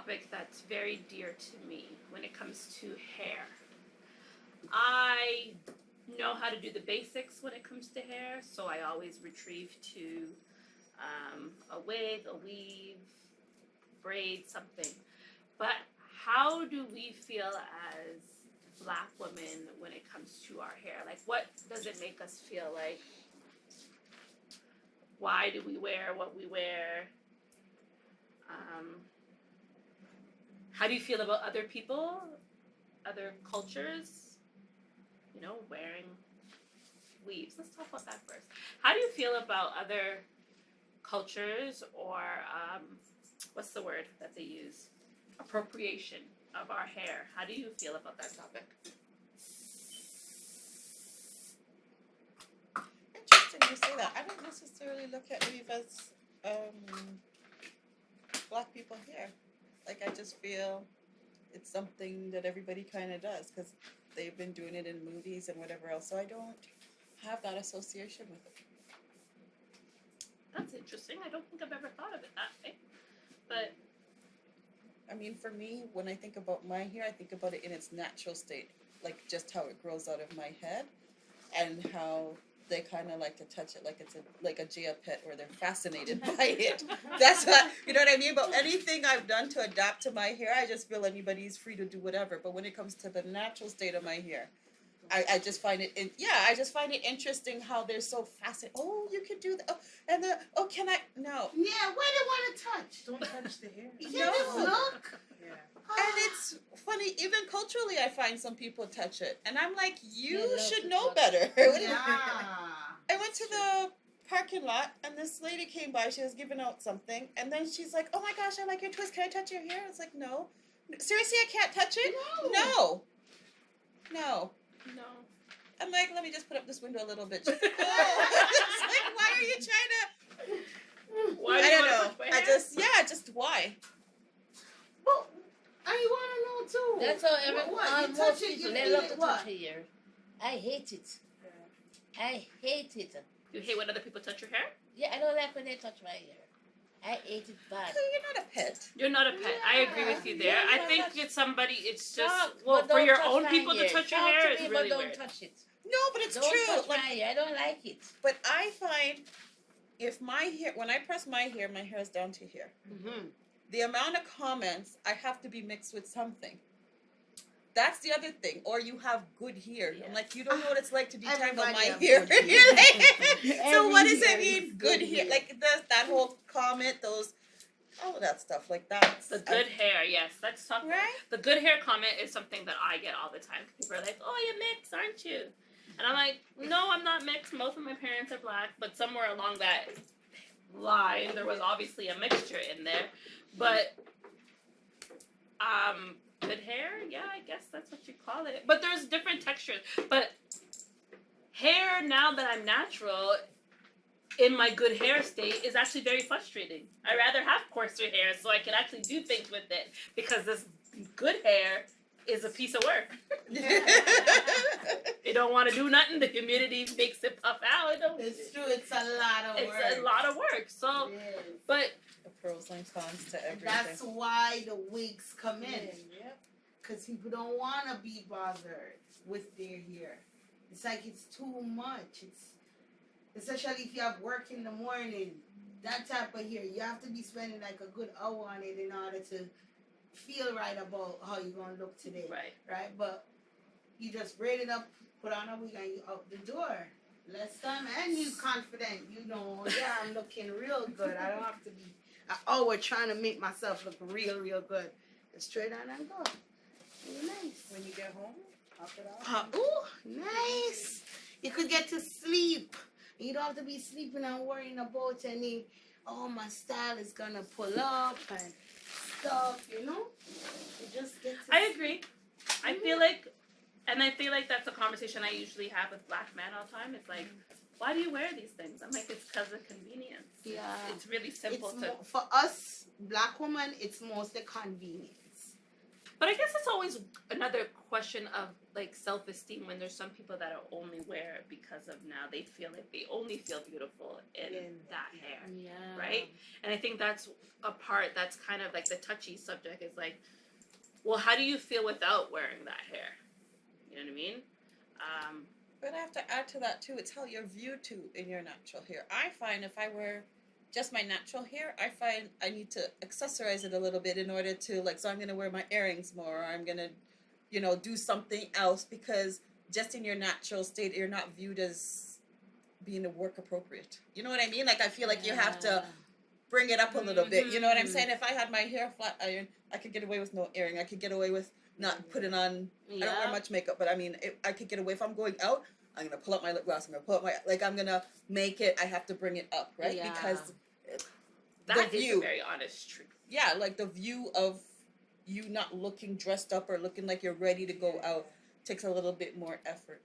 topic that's very dear to me when it comes to hair. I know how to do the basics when it comes to hair, so I always retrieve to a wig, a weave, braid, something. But how do we feel as Black women when it comes to our hair? Like, what does it make us feel like? Why do we wear what we wear? How do you feel about other people, other cultures, wearing weaves? Let's talk about that first. How do you feel about other cultures or, what's the word that they use? Appropriation of our hair. How do you feel about that topic? Interesting you say that. I don't necessarily look at weave as Black people hair. Like, I just feel it's something that everybody kind of does because they've been doing it in movies and whatever else. So I don't have that association with it. That's interesting. I don't think I've ever thought of it that way. But I mean, for me, when I think about my hair, I think about it in its natural state, like just how it grows out of my head, and how they kind of like to touch it like it's like a Gia pet, where they're fascinated by it. That's what, you know what I mean? But anything I've done to adapt to my hair, I just feel anybody's free to do whatever. But when it comes to the natural state of my hair, I just find it, I just find it interesting how they're so fascinated. Oh, you could do that. Oh, and can I? No. Yeah, why they want to touch? Don't touch the hair. Yeah, just look. Yeah. And it's funny, even culturally, I find some people touch it. And I'm like, you should know better. Yeah. I went to the parking lot, and this lady came by. She was giving out something. And then she's like, oh my gosh, I like your twist. Can I touch your hair? It's like, no. Seriously, I can't touch it? No. I'm like, let me just put up this window a little bit. Just, it's like, why are you trying to... why I don't know. Just why? Well, I want to know too. That's how most people, they love to touch it. hair. I hate it. I hate it. You hate when other people touch your hair? Yeah, I don't like when they touch my hair. I hate it bad. So you're not a pet. You're not a pet. I agree with you there. Yeah, I think it's somebody, it's just, But for don't your touch own my people to touch your Talk hair to is me, really but weird. don't touch it. No, but it's Don't true. touch my hair. I don't like it. But I find if my hair, when I press my hair is down to here. Mm-hmm. The amount of comments, I have to be mixed with something. That's the other thing. Or you have good hair. Yes. I'm like, you don't know what it's like to detangle Everybody my have hair. good hair. So what does it Every hair mean, is good good hair? hair. Like that whole comment, all of that stuff. Like that. The good hair, yes. Let's talk. Right? The good hair comment is something that I get all the time. People are like, oh, you're mixed, aren't you? And I'm like, no, I'm not mixed. Both of my parents are Black. But somewhere along that line, there was obviously a mixture in there. But, good hair? Yeah, I guess that's what you call it. But there's different textures. But hair, now that I'm natural, in my good hair state, is actually very frustrating. I rather have coarser hair so I can actually do things with it, because this good hair is a piece of work. You don't want to do nothing. The humidity makes it puff out. It's true. It's a lot of work. It's a lot of work. So, Yes. but The pros and cons to everything. That's why the wigs come in. Yep. Because people don't want to be bothered with their hair. It's like it's too much. Especially if you have work in the morning. That type of hair, you have to be spending like a good hour on it in order to feel right about how you're going to look today. Right? But you just braid it up, put on a wig, and you out the door. Less time, and you confident. You know, yeah, I'm looking real good. I don't have to be an hour trying to make myself look real, real good. Just straight on and go. Really nice. When you get home, pop it out. Ooh, nice. You could get to sleep. You don't have to be sleeping and worrying about my style is going to pull up and stuff, You just get to I agree. I feel like that's a conversation I usually have with Black men all the time. It's like, why do you wear these things? I'm like, it's because of convenience. Yeah. It's really simple for us, Black women, it's mostly convenience. But I guess it's always another question of like self-esteem when there's some people that are only wear it because of now they feel like they only feel beautiful in that hair, Yeah. right? And I think that's a part that's kind of like the touchy subject is like, well, how do you feel without wearing that hair? You know what I mean? But I have to add to that too. It's how you're viewed to in your natural hair. I find if I wear just my natural hair, I find I need to accessorize it a little bit in order to like. So I'm gonna wear my earrings more, or I'm gonna, do something else because just in your natural state, you're not viewed as being a work appropriate. You know what I mean? Like I feel like you have to bring it up a little bit. You know what I'm saying? If I had my hair flat iron, I could get away with no earring. I could get away with not putting on. I don't wear much makeup, but I mean, I could get away if I'm going out. I'm gonna pull up my lip gloss. I'm gonna pull up I'm gonna make it. I have to bring it up, right? Yeah. Because that the is view, a very honest truth. yeah, like the view of you not looking dressed up or looking like you're ready to go out takes a little bit more effort.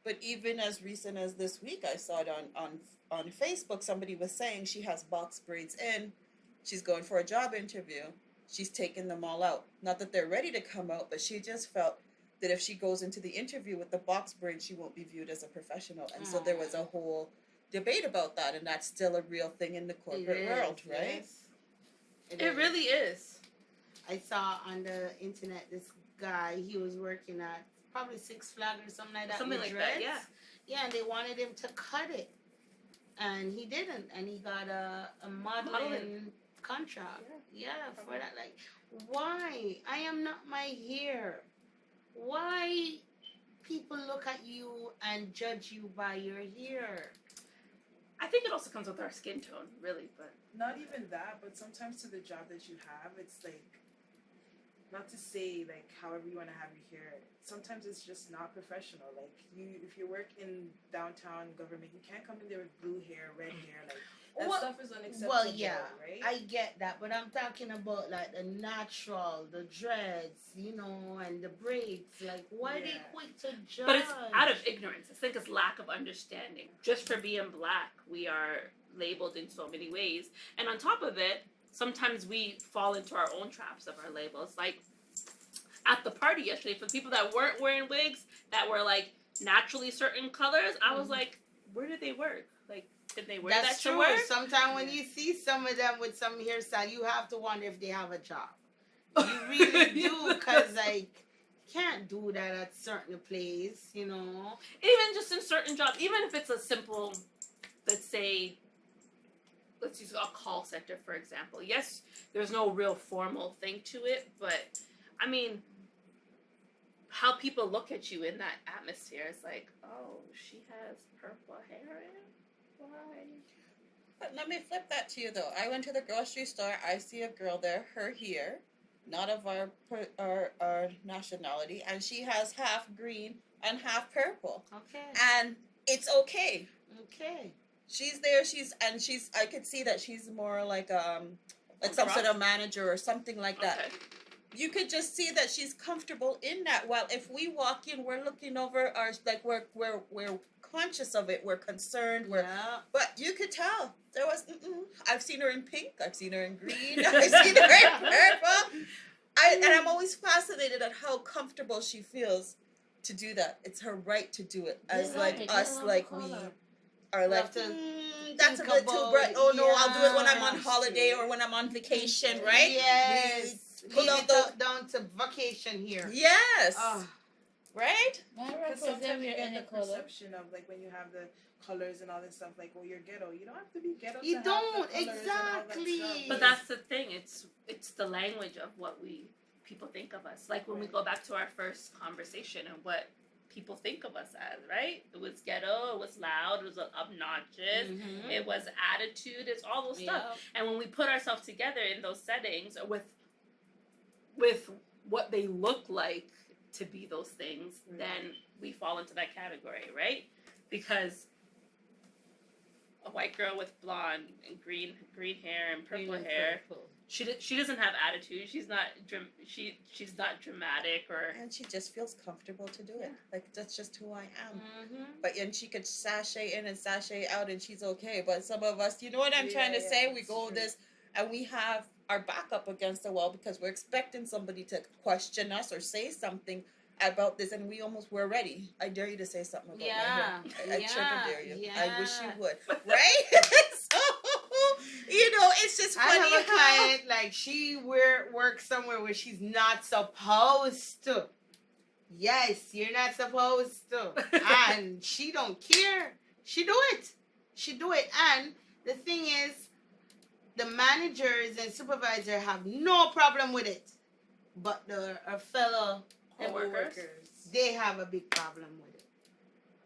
But even as recent as this week, I saw it on Facebook. Somebody was saying she has box braids in. She's going for a job interview. She's taking them all out. Not that they're ready to come out, but she just felt that if she goes into the interview with the box braid, she won't be viewed as a professional. And so there was a whole debate about that, and that's still a real thing in the corporate world, right? Yes. It really is. I saw on the internet this guy, he was working at probably Six Flags or something like that. Something with like that, dreads. yeah. Yeah, and they wanted him to cut it. And he didn't. And he got a modeling contract. Yeah, for that. Like, why? I am not my hair. Why people look at you and judge you by your hair? I think it also comes with our skin tone, really, but Not even that, but sometimes to the job that you have, it's like, not to say like however you want to have your hair. Sometimes it's just not professional. Like if you work in downtown government, you can't come in there with blue hair, red hair. Like that Well- stuff is unacceptable. Well, yeah, right? I get that, but I'm talking about like the natural, the dreads, and the braids. Like, why they Yeah. quick to judge? But it's out of ignorance. I think it's lack of understanding. Just for being black, we are labeled in so many ways. And on top of it, sometimes we fall into our own traps of our labels. Like at the party yesterday, for the people that weren't wearing wigs, that were like naturally certain colors, I was like, where did they work? Like, did they wear That's that true. to work? Sometimes when you see some of them with some hairstyle, you have to wonder if they have a job. You really do, because like, can't do that at certain place, Even just in certain jobs, even if it's a simple, let's use a call center, for example. Yes, there's no real formal thing to it, but I mean, how people look at you in that atmosphere is like, oh, she has purple hair in it? Why? But let me flip that to you though. I went to the grocery store. I see a girl there, her hair, not of our nationality, and she has half green and half purple, Okay. and it's okay. Okay. She's there. I could see that she's more like some sort of manager or something like that. Okay. You could just see that she's comfortable in that. While if we walk in, we're looking over our we're conscious of it. We're concerned. But you could tell there was. I've seen her in pink. I've seen her in green. I've seen her in purple. And I'm always fascinated at how comfortable she feels to do that. It's her right to do it. As like us, like we are like. That's a bit too bright. Oh no, I'll do it when I'm on holiday or when I'm on vacation, right? Yes. Pull out the down to vacation here. yes, Oh. right. Because sometimes you get the perception of like when you have the colors and all this stuff, like, well, you're ghetto. You don't have to be ghetto. You to have don't, the colors and all that exactly. stuff. But that's the thing. It's the language of what people think of us. Like when we go back to our first conversation and what people think of us as, right? It was ghetto. It was loud. It was obnoxious. Mhm. It was attitude. It's all those stuff. Yep. And when we put ourselves together in those settings with what they look like to be those things, then we fall into that category, right? Because a white girl with blonde and green hair and purple hair, she doesn't have attitude. She's not she's not dramatic or. And she just feels comfortable to do it. Like that's just who I am. Mhm. And she could sashay in and sashay out, and she's okay. But some of us, you know what I'm trying to say? We go true. this and we have our back up against the wall because we're expecting somebody to question us or say something about this, and we're ready. I dare you to say something about my hair. I trigger dare you. I wish you would. Right? So, it's just funny I have a how... client, like, she works somewhere where she's not supposed to. Yes, you're not supposed to. And she don't care. She do it. And the thing is, the managers and supervisor have no problem with it. But her fellow Co-workers? they have a big problem with it.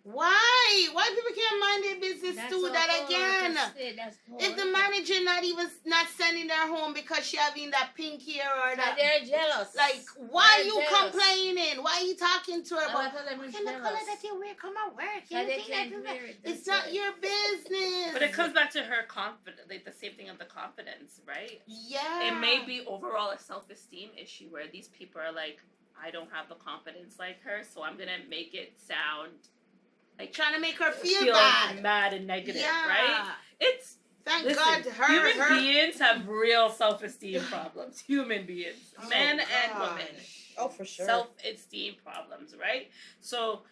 Why? Why people can't mind their business That's too? all That coworkers again. say, that's If the coworkers. manager not sending her home because she having that pink hair or And that, they're jealous. like, why They're you jealous. complaining? Why you talking to her And about? I told them What it's kind of color jealous. that you wear? Come on, work. You And they think can't that- wear it. It's That's not why. your business. But it comes back to her confidence, like the same thing of the confidence, right? Yeah. It may be overall a self-esteem issue where these people are like, I don't have the confidence like her, so I'm gonna make it sound like trying to make her feel bad. mad and negative, Yeah. right? It's Thank listen, God human beings have real self-esteem problems. Human beings, Oh, men and gosh. women, Oh, for sure. self-esteem problems, right? So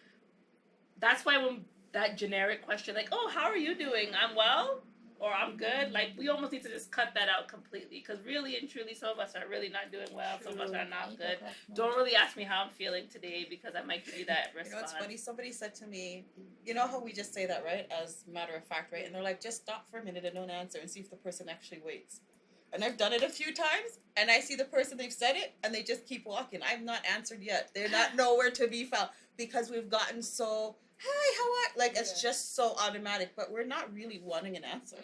that's why when that generic question, like, "Oh, how are you doing? I'm well." Or I'm good. Like, we almost need to just cut that out completely, because really and truly, some of us are really not doing well. Some of us are not good. Don't really ask me how I'm feeling today, because I might give you that You know, response. it's funny. Somebody said to me, you know how we just say that, right? As matter of fact, right? And they're like, just stop for a minute and don't answer and see if the person actually waits. And I've done it a few times, and I see the person, they've said it, and they just keep walking. I've not answered yet. They're not nowhere to be found, because we've gotten so, hi, how are, like, it's just so automatic, but we're not really wanting an answer.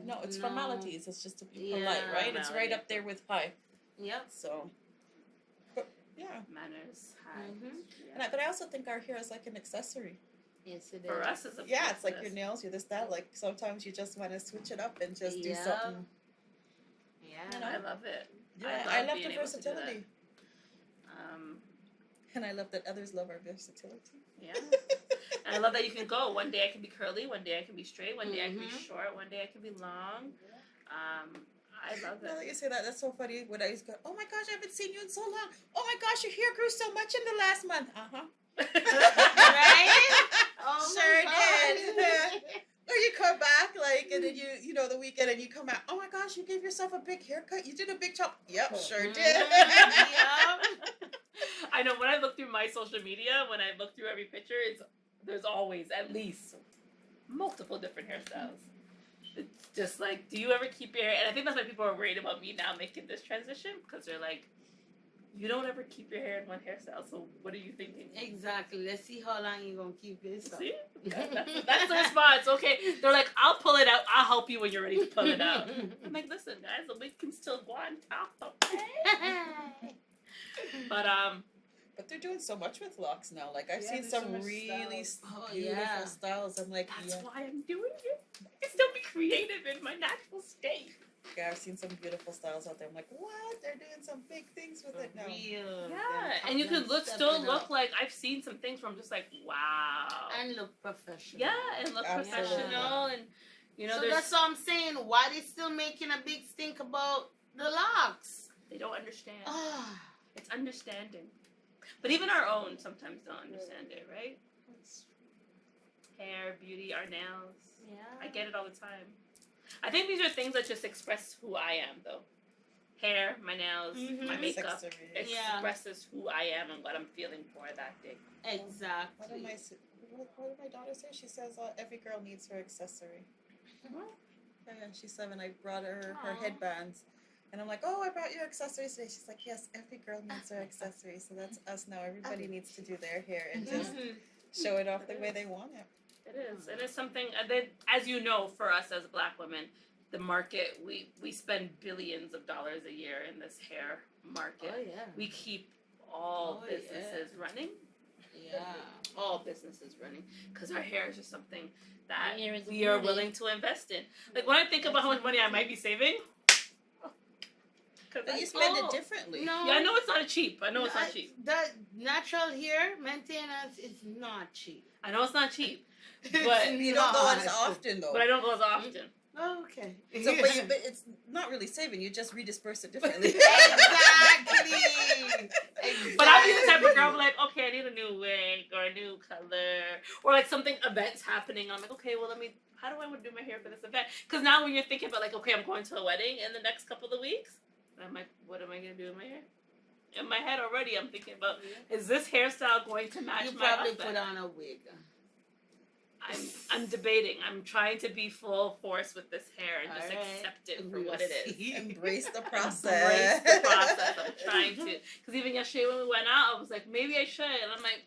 No, it's formalities. It's just to be polite, Yeah. right? It's right up there with hi. Yep. So, but yeah. Manners. Hi. Mm-hmm. But I also think our hair is like an accessory. Yes, it is. For us, it's a Yeah, it's like your business. nails, your this, that. Like, sometimes you just want to switch it up and just do Yeah. something. Yeah. I love it. Yeah, I I love love being the able to do that. versatility. And I love that others love our versatility. Yeah. And I love that you can go. One day I can be curly, one day I can be straight, one day I can be Mhm. short, one day I can be long. I love Now that it. you say that, that's so funny. When I used to go, oh my gosh, I haven't seen you in so long. Oh my gosh, your hair grew so much in the last month. Right? Oh my Sure God. did. Or you come back, like, and then you know, the weekend, and you come out, oh my gosh, you gave yourself a big haircut. You did a big chop. Yep, sure did. Yep. I know when I look through my social media, when I look through every picture, there's always at least multiple different hairstyles. It's just like, do you ever keep your hair? And I think that's why people are worried about me now making this transition, because they're like, you don't ever keep your hair in one hairstyle, so what are you thinking? Exactly. Let's see how long you're going to keep this up. See? That's the response. Okay. They're like, I'll pull it out. I'll help you when you're ready to pull it out. I'm like, listen, guys, the wig can still go on top, okay? But, But they're doing so much with locks now. Like, I've Yeah, seen there's so some much really styles. Oh, beautiful yeah. styles. I'm like, that's yeah. why I'm doing it. I can still be creative in my natural state. Yeah, I've seen some beautiful styles out there. I'm like, what? They're doing some big things with it now. Real. Yeah, and you can still look like, I've seen some things where I'm just like, wow. And look professional. Yeah, and look Absolutely. professional, and you know, So there's that's what I'm saying. Why they still making a big stink about the locks? they don't understand. Ah. It's understanding. But even our own sometimes don't understand it, right? Hair, beauty, our nails. Yeah. I get it all the time. I think these are things that just express who I am, though. Hair, my nails, my Mhm. makeup Accessories. Yeah. expresses who I am and what I'm feeling for that day. What did Exactly. what did my daughter say? She says every girl needs her accessory. Yeah, she's 7. I brought her Aw. headbands. And I'm like, oh, I brought you accessories today. She's like, yes, every girl needs her accessories. So that's us now. Everybody needs to do their hair and just Mhm. show it off the way they want it. It is. And it's something that, as you know, for us as Black women, the market, we spend billions of dollars a year in this hair market. Oh, yeah. We keep all Oh, yeah. businesses running. Yeah. All businesses running, because our hair is just something that Hair is we are money. willing to invest in. Like, when I think about how much money I might be saving, But you spend it differently. No. Yeah, I know it's not cheap. I know it's not cheap. The natural hair maintenance is not cheap. I know it's not cheap, It's but You don't go as not. often, though. I don't go as often. Oh, okay. So, but it's not really saving. You just redisperse it differently. Exactly. But I'll be the type of girl like, okay, I need a new wig or a new color or like something events happening. I'm like, okay, well how do I want to do my hair for this event? Because now when you're thinking about like, okay, I'm going to a wedding in the next couple of weeks, and I'm like, what am I gonna do in my hair? In my head already, I'm thinking about, is this hairstyle going to match You my probably outfit? put on a wig. I'm debating. I'm trying to be full force with this hair and just Alright. accept it for We'll what it is. see. Embrace the Embrace process. the process. I'm trying to. Because even yesterday when we went out, I was like, maybe I should. And I'm like,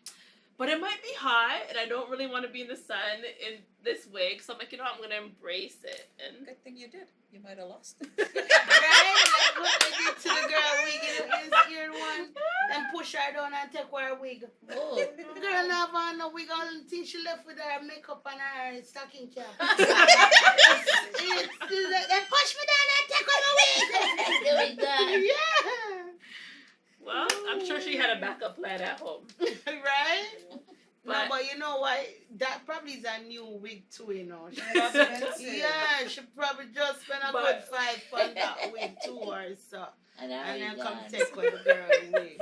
but it might be hot, and I don't really want to be in the sun in this wig. So I'm like, I'm going to embrace it. And Good thing you did. You might have lost. Right? Like what they did to the girl wig in the ear one. Then push her down and take her wig. Oh. The girl not have on no wig. Only thing she left with her makeup and her stocking cap. It's like, then push me down and take out my wig. There we go. Yeah. well, I'm sure she had a backup plan at home. Right? But, No, but you know what? That probably is a new wig too, you know. She That's probably, expensive. yeah, she probably just spent a But- good $5 on that wig too or so. And And then come done. take with the girl wig.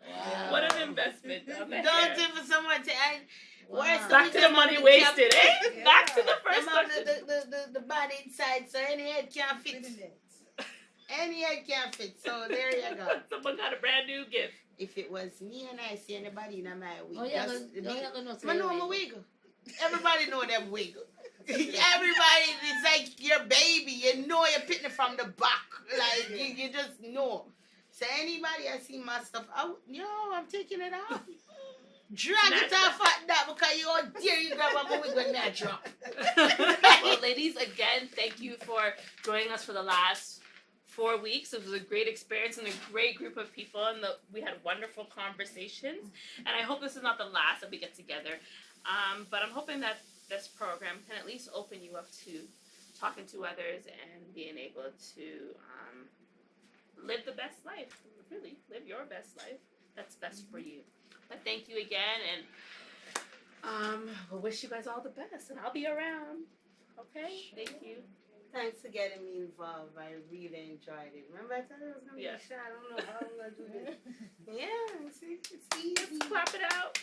Wow. what an investment on the Don't hair. give someone to and Wow. where's Back to the money wasted, eh? Back to the first question. the body inside, so any head can't fit. Any head can't fit. So there you go. Someone got a brand new gift. If it was me and I see anybody in my wig, Oh, yeah, just but don't you know I know my wig. Everybody know them wig. Everybody, it's like your baby. You know you're picking it from the back. Like you just know. So anybody I see my stuff out, I'm taking it off. Drag it off at that because you all dare you grab my wig when I drop. Well, ladies, again, thank you for joining us for the last 4 weeks. It was a great experience and a great group of people, and we had wonderful conversations. And I hope this is not the last that we get together. But I'm hoping that this program can at least open you up to talking to others and being able to live the best life. Really, live your best life. That's best for you. But thank you again, and we'll wish you guys all the best. And I'll be around. Okay? Thank you. Thanks for getting me involved. I really enjoyed it. Remember I told you I was going to be Yeah. shy? I don't know how I'm going to do this. Yeah, see, it's easy. Let's clap it out.